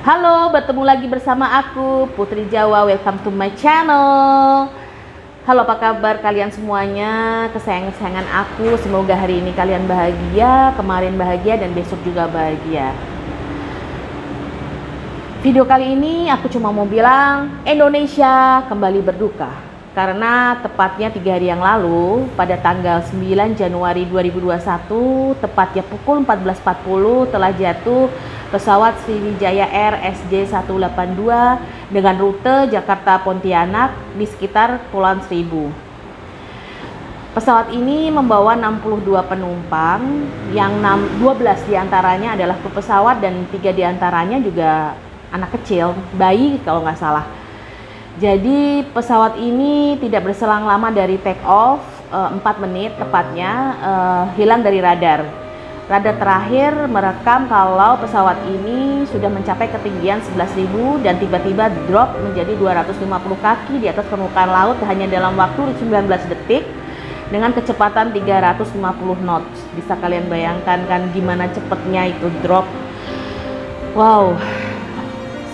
Halo, bertemu lagi bersama aku Putri Jawa. Welcome to my channel. Halo, apa kabar kalian semuanya? Kesayangan-kesayangan aku. Semoga hari ini kalian bahagia, kemarin bahagia, dan besok juga bahagia. Video kali ini aku cuma mau bilang Indonesia kembali berduka. Karena tepatnya 3 hari yang lalu, pada tanggal 9 Januari 2021, tepatnya pukul 14.40 telah jatuh pesawat Sriwijaya Air SJ182 dengan rute Jakarta Pontianak di sekitar Kepulauan Seribu. Pesawat ini membawa 62 penumpang, yang 12 diantaranya adalah kru pesawat dan 3 diantaranya juga anak kecil, bayi kalau nggak salah. Jadi pesawat ini tidak berselang lama dari take off, 4 menit tepatnya, hilang dari radar. Radar terakhir merekam kalau pesawat ini sudah mencapai ketinggian 11.000 dan tiba-tiba drop menjadi 250 kaki di atas permukaan laut hanya dalam waktu 19 detik dengan kecepatan 350 knots. Bisa kalian bayangkan kan gimana cepatnya itu drop. Wow.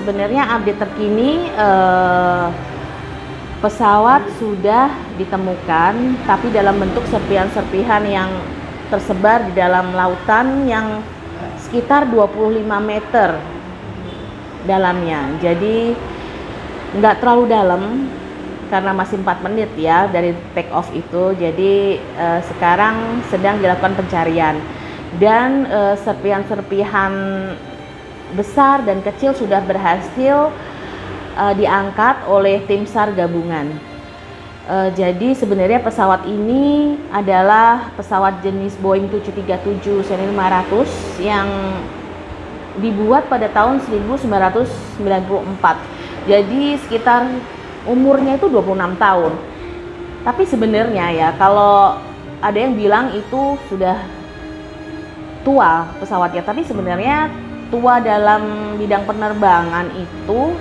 Sebenarnya update terkini pesawat sudah ditemukan, tapi dalam bentuk serpihan-serpihan yang tersebar di dalam lautan yang sekitar 25 meter dalamnya. Jadi nggak terlalu dalam karena masih 4 menit ya dari take off itu. Jadi sekarang sedang dilakukan pencarian dan serpihan-serpihan besar dan kecil sudah berhasil diangkat oleh tim SAR gabungan. Jadi sebenarnya pesawat ini adalah pesawat jenis Boeing 737 seri 500 yang dibuat pada tahun 1994. Jadi sekitar umurnya itu 26 tahun. Tapi sebenarnya ya, kalau ada yang bilang itu sudah tua pesawatnya, tapi sebenarnya tua dalam bidang penerbangan itu,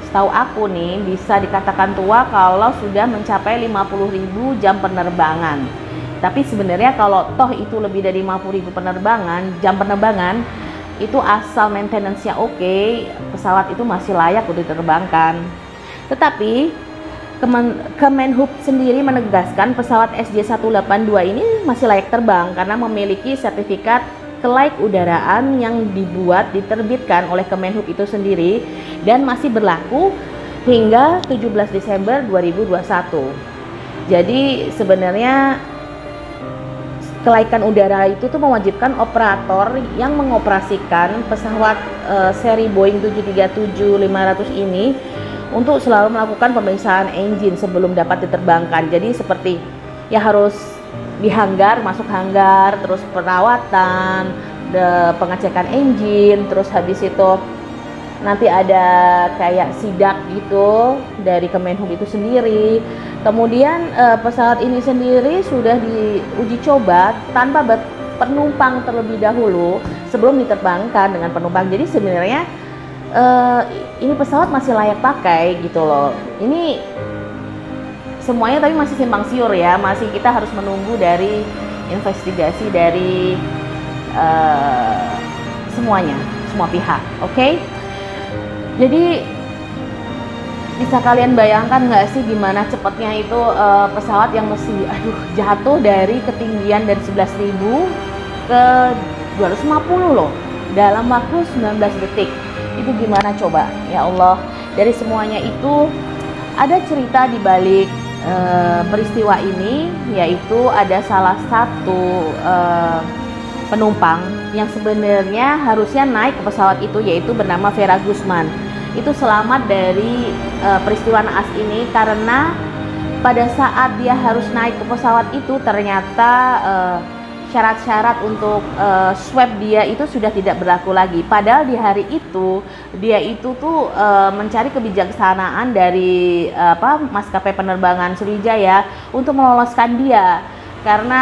setahu aku nih, bisa dikatakan tua kalau sudah mencapai 50.000 jam penerbangan. Tapi sebenarnya kalau toh itu lebih dari 50.000 jam penerbangan, itu asal maintenance-nya oke, pesawat itu masih layak untuk diterbangkan. Tetapi Kemenhub sendiri menegaskan pesawat SJ182 ini masih layak terbang karena memiliki sertifikat kelayak udaraan yang diterbitkan oleh Kemenhub itu sendiri dan masih berlaku hingga 17 Desember 2021. Jadi sebenarnya kelaikan udara itu tuh mewajibkan operator yang mengoperasikan pesawat seri Boeing 737-500 ini untuk selalu melakukan pemeriksaan engine sebelum dapat diterbangkan. Jadi seperti ya harus di hanggar, masuk hanggar, terus perawatan, pengecekan engine, terus habis itu nanti ada kayak sidak gitu dari Kemenhub itu sendiri. Kemudian pesawat ini sendiri sudah diuji coba tanpa penumpang terlebih dahulu sebelum diterbangkan dengan penumpang. Jadi sebenarnya ini pesawat masih layak pakai gitu loh. Ini semuanya tapi masih simpang siur ya, masih kita harus menunggu dari investigasi dari semuanya, semua pihak, oke? Jadi bisa kalian bayangkan nggak sih gimana cepatnya itu pesawat yang mesti jatuh dari ketinggian dari 11.000 ke 250 loh dalam waktu 19 detik. Itu gimana coba? Ya Allah, dari semuanya itu ada cerita di balik peristiwa ini, yaitu ada salah satu penumpang yang sebenarnya harusnya naik ke pesawat itu, yaitu bernama Vera Gusman. Itu selamat dari peristiwa naas ini karena pada saat dia harus naik ke pesawat itu ternyata syarat-syarat untuk swab dia itu sudah tidak berlaku lagi. Padahal di hari itu dia itu tuh mencari kebijaksanaan dari maskapai penerbangan Sriwijaya untuk meloloskan dia karena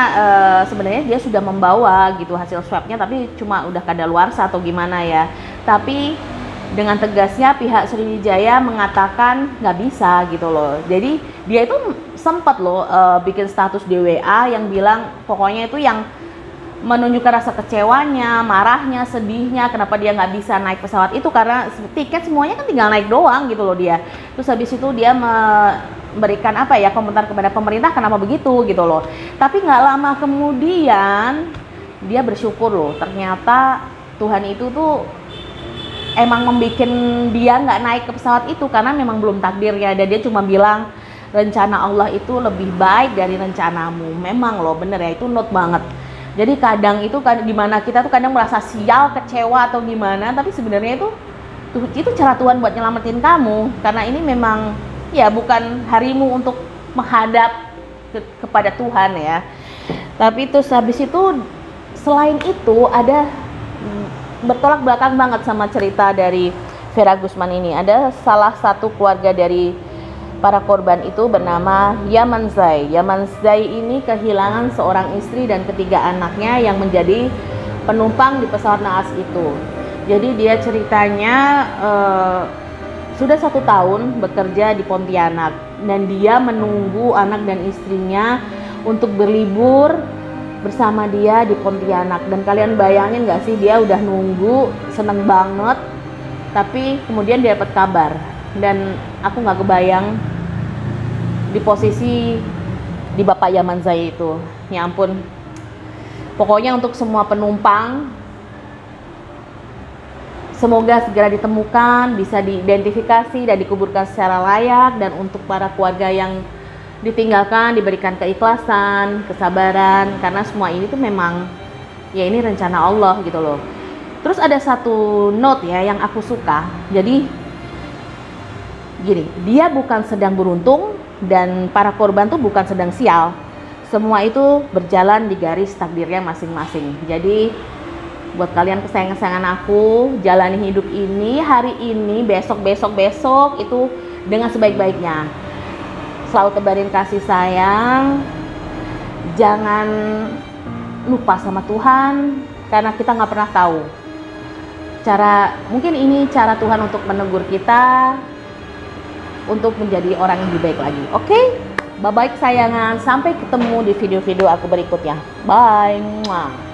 sebenarnya dia sudah membawa gitu hasil swabnya, tapi cuma udah kadaluarsa atau gimana ya. Tapi dengan tegasnya pihak Sriwijaya mengatakan nggak bisa gitu loh. Jadi dia itu sempat loh bikin status di WA yang bilang pokoknya itu yang menunjukkan rasa kecewanya, marahnya, sedihnya, kenapa dia nggak bisa naik pesawat itu, karena tiket semuanya kan tinggal naik doang gitu loh dia. Terus habis itu dia memberikan apa ya, komentar kepada pemerintah kenapa begitu gitu loh. Tapi nggak lama kemudian dia bersyukur loh, ternyata Tuhan itu tuh emang membuat dia nggak naik ke pesawat itu karena memang belum takdirnya, dan dia cuma bilang rencana Allah itu lebih baik dari rencanamu. Memang loh, bener ya, itu note banget. Jadi kadang itu dimana kita tuh kadang merasa sial, kecewa atau gimana, tapi sebenarnya itu cara Tuhan buat nyelamatin kamu, karena ini memang ya bukan harimu untuk menghadap kepada Tuhan ya. Tapi terus habis itu, selain itu ada bertolak belakang banget sama cerita dari Vera Gusman ini. Ada salah satu keluarga dari para korban itu bernama Yaman Zai. Yaman Zai ini kehilangan seorang istri dan ketiga anaknya yang menjadi penumpang di pesawat naas itu. Jadi dia ceritanya sudah 1 tahun bekerja di Pontianak, dan dia menunggu anak dan istrinya untuk berlibur bersama dia di Pontianak. Dan kalian bayangin gak sih, dia udah nunggu, seneng banget, tapi kemudian dia dapat kabar. Dan aku nggak kebayang di posisi di Bapak Yaman Zai itu. Ya ampun. Pokoknya untuk semua penumpang, semoga segera ditemukan, bisa diidentifikasi dan dikuburkan secara layak. Dan untuk para keluarga yang ditinggalkan, diberikan keikhlasan, kesabaran, karena semua ini tuh memang ya ini rencana Allah gitu loh. Terus ada satu note ya yang aku suka. Jadi gini, dia bukan sedang beruntung dan para korban tuh bukan sedang sial. Semua itu berjalan di garis takdirnya masing-masing. Jadi buat kalian kesayangan-kesayangan aku, jalani hidup ini, hari ini, besok itu dengan sebaik-baiknya. Selalu tebarin kasih sayang. Jangan lupa sama Tuhan, karena kita nggak pernah tahu. Mungkin ini cara Tuhan untuk menegur kita untuk menjadi orang yang lebih baik lagi. Oke? Bye-bye kesayangan. Sampai ketemu di video-video aku berikutnya. Bye. Mwah.